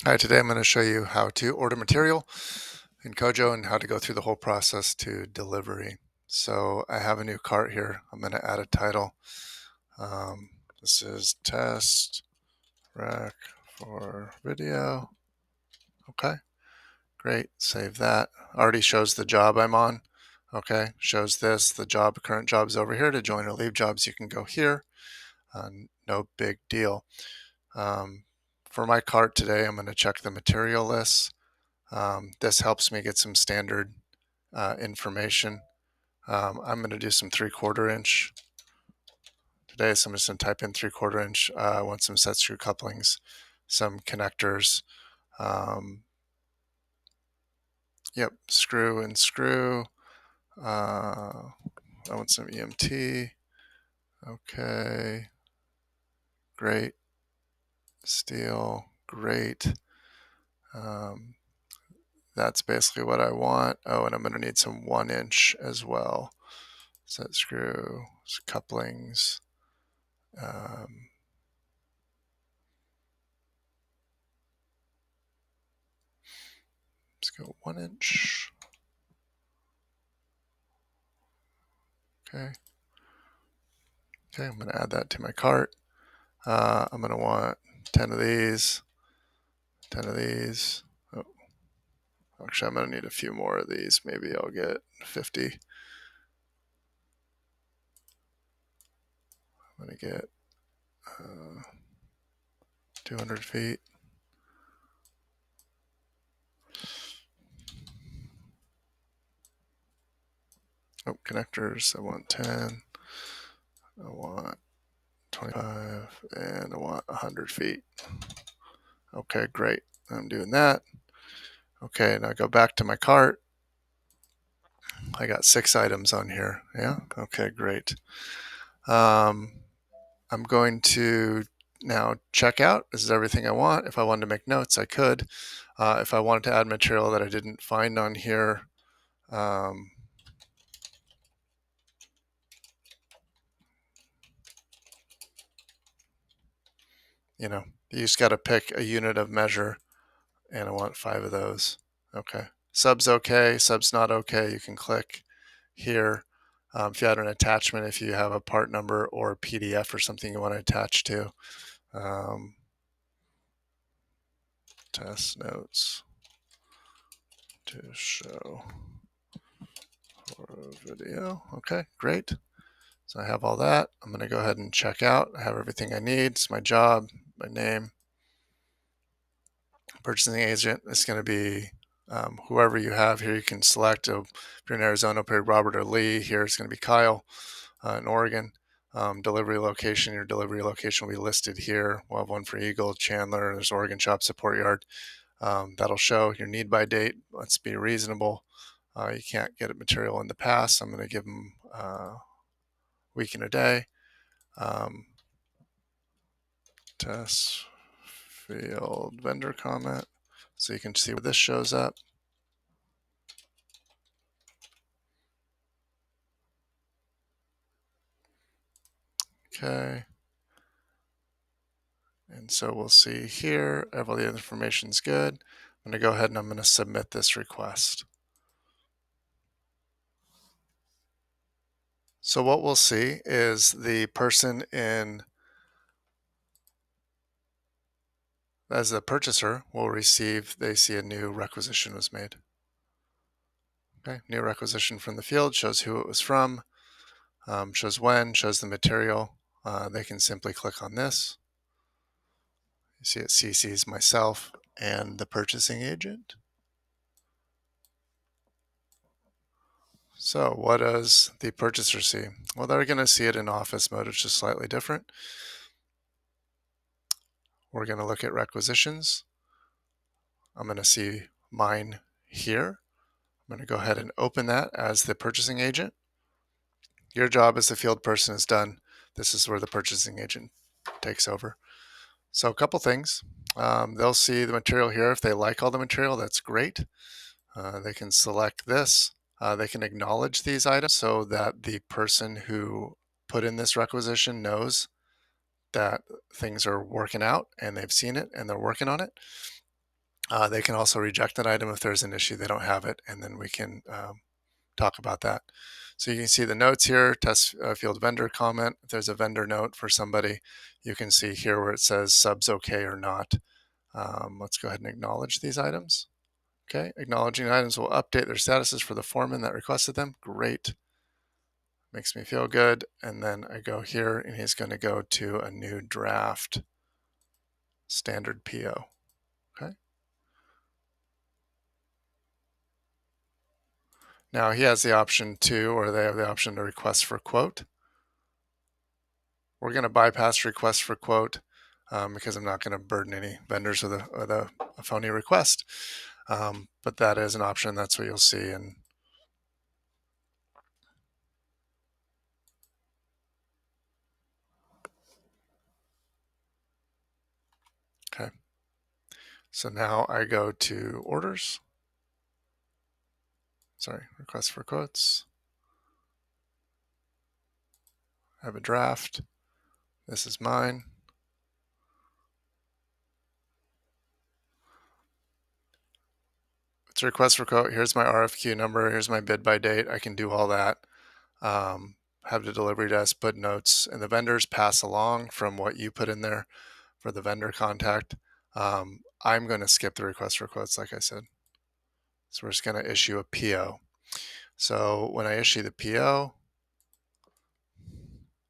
Hi, today I'm going to show you how to order material in Kojo and how to go through the whole process to delivery. So I have a new cart here. I'm going to add a title. This is test rec for video. Okay, great. Save that. Already shows the job I'm on. Okay, shows this. The current job's over here. To join or leave jobs, you can go here. No big deal. Um, for my cart today, I'm going to check the material lists. This helps me get some standard information. I'm going to do some 3/4 inch today, so I'm just going to type in 3/4 inch. I want some set screw couplings, some connectors. Um, yep, screw and screw. I want some EMT. Okay, great. Steel, great. Um, that's basically what I want. Oh, and I'm going to need some 1-inch as well. Set screw, couplings. Um, let's go 1-inch. Okay. Okay, I'm going to add that to my cart. I'm going to want 10 of these, 10 of these. Oh, actually, I'm going to need a few more of these. Maybe I'll get 50. I'm going to get 200 feet. Oh, connectors. I want 10. I want 25. And I want 100 feet. Okay, great. I'm doing that. Okay, now go back to my cart. I got 6 items on here. Yeah, okay, great. I'm going to now check out. This is everything I want. If I wanted to make notes, I could. If I wanted to add material that I didn't find on here, um, you just got to pick a unit of measure, and I want 5 of those. Okay. Sub's okay. Sub's not okay. You can click here. If you had an attachment, if you have a part number or a PDF or something you want to attach to. Test notes to show for a video. Okay, great. So I have all that. I'm going to go ahead and check out. I have everything I need. It's my job, my name, purchasing agent. It's going to be whoever you have here. You can select. If you're in Arizona, pick Robert or Lee. Here it's going to be Kyle in Oregon. Delivery location. Your delivery location will be listed here. We'll have one for Eagle, Chandler. There's Oregon Shop Support Yard. That'll show your need by date. Let's be reasonable. You can't get material in the past. I'm going to give them week and a day. Test field vendor comment. So you can see where this shows up. Okay. And so we'll see here, all the information is good. I'm going to go ahead and I'm going to submit this request. So what we'll see is the person as the purchaser will receive, they see a new requisition was made. Okay, new requisition from the field, shows who it was from, shows when, shows the material. They can simply click on this. You see it CCs myself and the purchasing agent. So what does the purchaser see? Well, they're going to see it in office mode, which is slightly different. We're going to look at requisitions. I'm going to see mine here. I'm going to go ahead and open that as the purchasing agent. Your job as the field person is done. This is where the purchasing agent takes over. So a couple things. They'll see the material here. If they like all the material, that's great. They can select this. They can acknowledge these items so that the person who put in this requisition knows that things are working out and they've seen it and they're working on it. They can also reject an item if there's an issue, they don't have it, and then we can talk about that. So you can see the notes here, test field vendor comment. If there's a vendor note for somebody, you can see here where it says subs okay or not. Let's go ahead and acknowledge these items. Okay, acknowledging items will update their statuses for the foreman that requested them. Great, makes me feel good. And then I go here and he's going to go to a new draft standard PO. Okay. Now he has the option to, or they have the option to request for quote. We're going to bypass request for quote because I'm not going to burden any vendors with a phony request. But that is an option. That's what you'll see. And okay. So now I go to orders. Sorry, request for quotes. I have a draft. This is mine. It's a request for quote. Here's my RFQ number. Here's my bid by date. I can do all that. Have the delivery desk put notes, and the vendors pass along from what you put in there for the vendor contact. I'm going to skip the request for quotes, like I said. So we're just going to issue a PO. So when I issue the PO,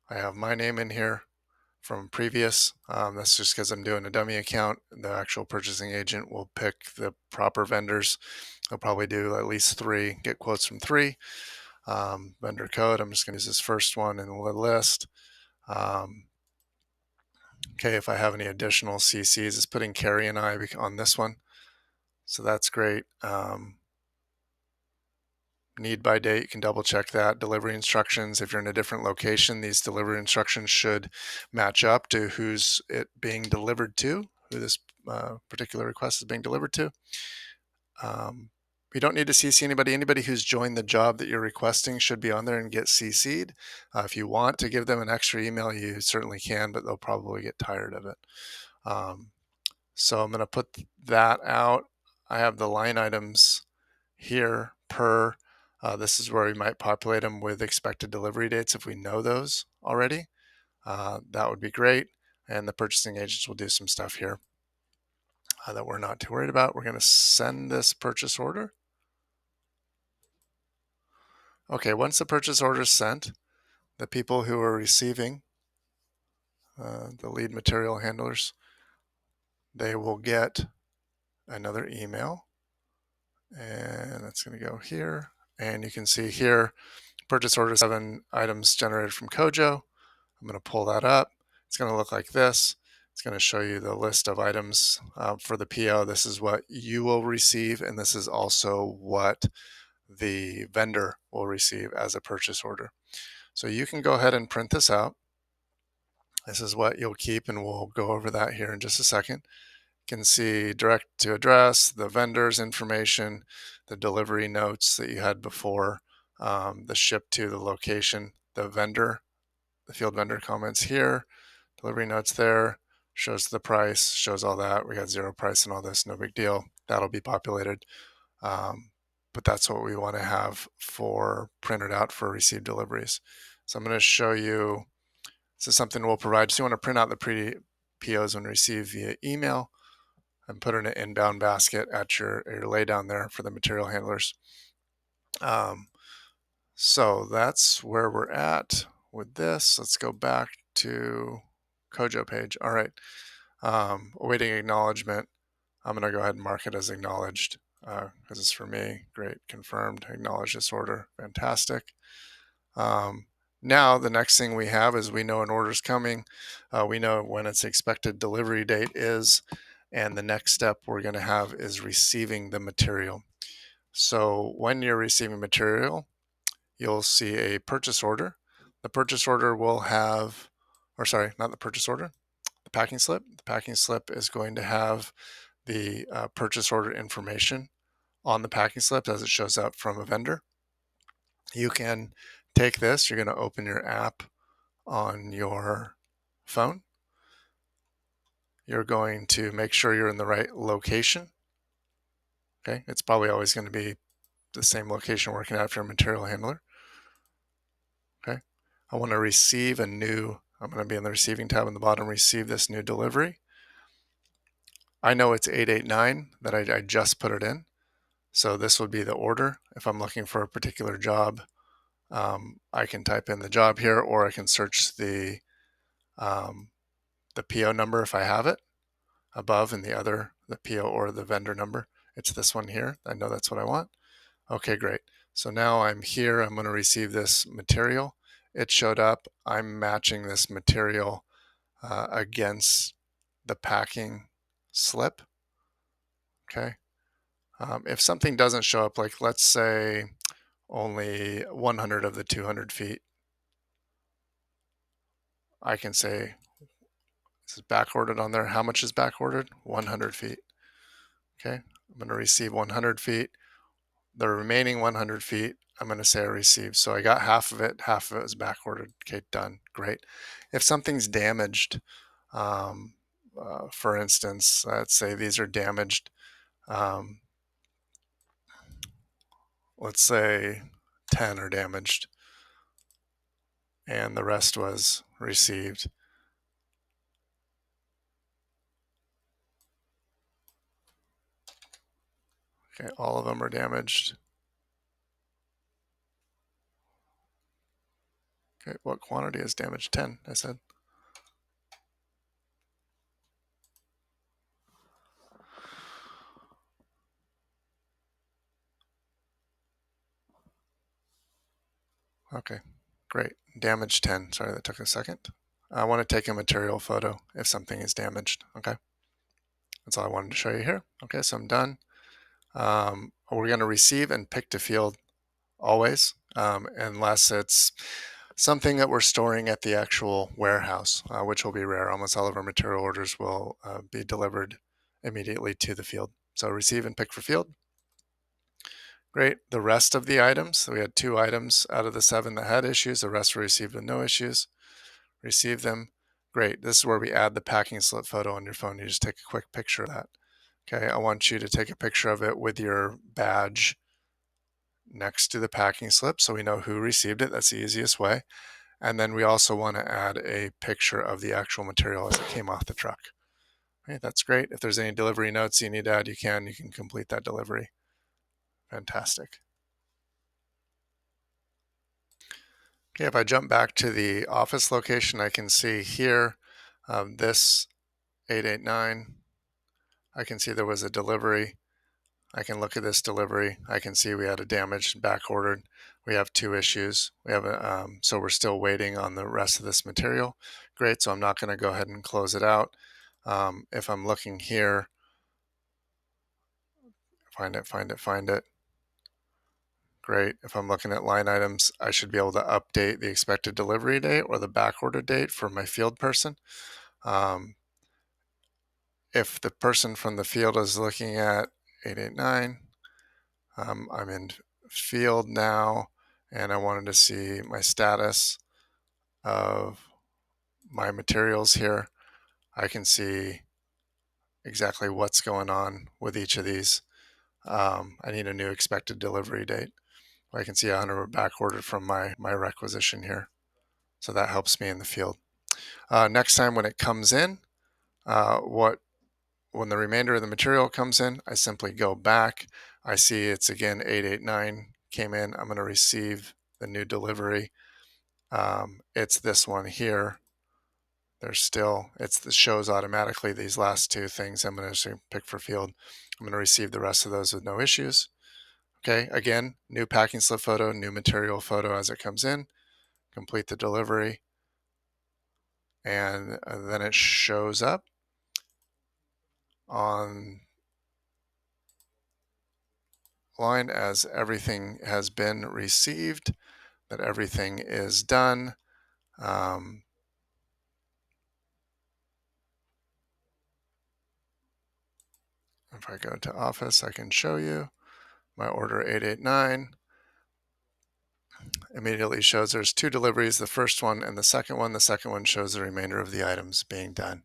I have my name in here from previous. That's just because I'm doing a dummy account. The actual purchasing agent will pick the proper vendors. They'll probably do at least 3, get quotes from 3. Vendor code, I'm just going to use this first one in the list. Okay, if I have any additional CCs, it's putting Carrie and I on this one. So that's great. Need by date, you can double check that. Delivery instructions, if you're in a different location, these delivery instructions should match up to who's it being delivered to, who this particular request is being delivered to. You don't need to CC anybody. Anybody who's joined the job that you're requesting should be on there and get CC'd. If you want to give them an extra email, you certainly can, but they'll probably get tired of it. So I'm going to put that out. I have the line items here per. This is where we might populate them with expected delivery dates if we know those already. That would be great. And the purchasing agents will do some stuff here that we're not too worried about. We're going to send this purchase order. Okay, once the purchase order is sent, the people who are receiving the lead material handlers, they will get another email. And that's going to go here. And you can see here, purchase order 7 items generated from Kojo. I'm going to pull that up. It's going to look like this. It's going to show you the list of items for the PO. This is what you will receive, and this is also what the vendor will receive as a purchase order. So you can go ahead and print this out. This is what you'll keep, and we'll go over that here in just a second. You can see direct to address, the vendor's information, the delivery notes that you had before, the ship to the location, the vendor, the field vendor comments here, delivery notes there, shows the price, shows all that. We got 0 price and all this, no big deal. That'll be populated. But that's what we want to have for printed out for received deliveries. So I'm going to show you, this is something we'll provide. So you want to print out the POs when received via email and put it in an inbound basket at your lay down there for the material handlers. So that's where we're at with this. Let's go back to Kojo page. All right. Awaiting acknowledgement. I'm going to go ahead and mark it as acknowledged because it's for me. Great. Confirmed. Acknowledge this order. Fantastic. Now the next thing we have is we know an order's coming. We know when its expected delivery date is. And the next step we're going to have is receiving the material. So when you're receiving material, you'll see a purchase order. The purchase order will have, or sorry, not the purchase order, the packing slip. The packing slip is going to have the purchase order information on the packing slip as it shows up from a vendor. You can take this, you're going to open your app on your phone. You're going to make sure you're in the right location. Okay, it's probably always going to be the same location working out for a material handler. Okay, I want to receive a new, I'm going to be in the receiving tab in the bottom, receive this new delivery. I know it's 889 that I just put it in. So this would be the order. If I'm looking for a particular job, I can type in the job here, or I can search um, the PO number if I have it above in the PO or the vendor number. It's this one here. I know that's what I want. Okay, great. So now I'm here. I'm going to receive this material. It showed up. I'm matching this material against the packing slip. Okay. If something doesn't show up, like let's say only 100 of the 200 feet, I can say this is back ordered on there. How much is back ordered? 100 feet. Okay. I'm going to receive 100 feet. The remaining 100 feet, I'm going to say I received. So I got half of it is back ordered. Okay, done. Great. If something's damaged, for instance, let's say these are damaged. Um, let's say 10 are damaged and the rest was received. Okay, all of them are damaged. Okay, what quantity is damaged? 10, I said. Okay, great. Damage 10. Sorry, that took a second. I want to take a material photo if something is damaged. Okay, that's all I wanted to show you here. Okay, so I'm done. We're going to receive and pick to field always, unless it's something that we're storing at the actual warehouse, which will be rare. Almost all of our material orders will be delivered immediately to the field. So receive and pick for field. Great. The rest of the items, so we had 2 items out of the 7 that had issues. The rest were received with no issues. Receive them. Great. This is where we add the packing slip photo on your phone. You just take a quick picture of that. Okay. I want you to take a picture of it with your badge next to the packing slip so we know who received it. That's the easiest way. And then we also want to add a picture of the actual material as it came off the truck. Okay, that's great. If there's any delivery notes you need to add, you can complete that delivery. Fantastic. Okay, if I jump back to the office location, I can see here this 889. I can see there was a delivery. I can look at this delivery. I can see we had a damaged back ordered. We have 2 issues. We have so we're still waiting on the rest of this material. Great. So I'm not going to go ahead and close it out. If I'm looking here, find it. Great. If I'm looking at line items, I should be able to update the expected delivery date or the back order date for my field person. If the person from the field is looking at 889, I'm in field now, and I wanted to see my status of my materials here. I can see exactly what's going on with each of these. I need a new expected delivery date. I can see 100 back ordered from my requisition here. So that helps me in the field. Next time when it comes in, when the remainder of the material comes in, I simply go back. I see it's again 889 came in. I'm going to receive the new delivery. It's this one here. It shows automatically these last 2 things. I'm going to pick for field. I'm going to receive the rest of those with no issues. Okay, again, new packing slip photo, new material photo as it comes in. Complete the delivery. And then it shows up on line as everything has been received, that everything is done. If I go to office, I can show you my order 889. Immediately shows there's 2 deliveries, the first one and the second one. The second one shows the remainder of the items being done.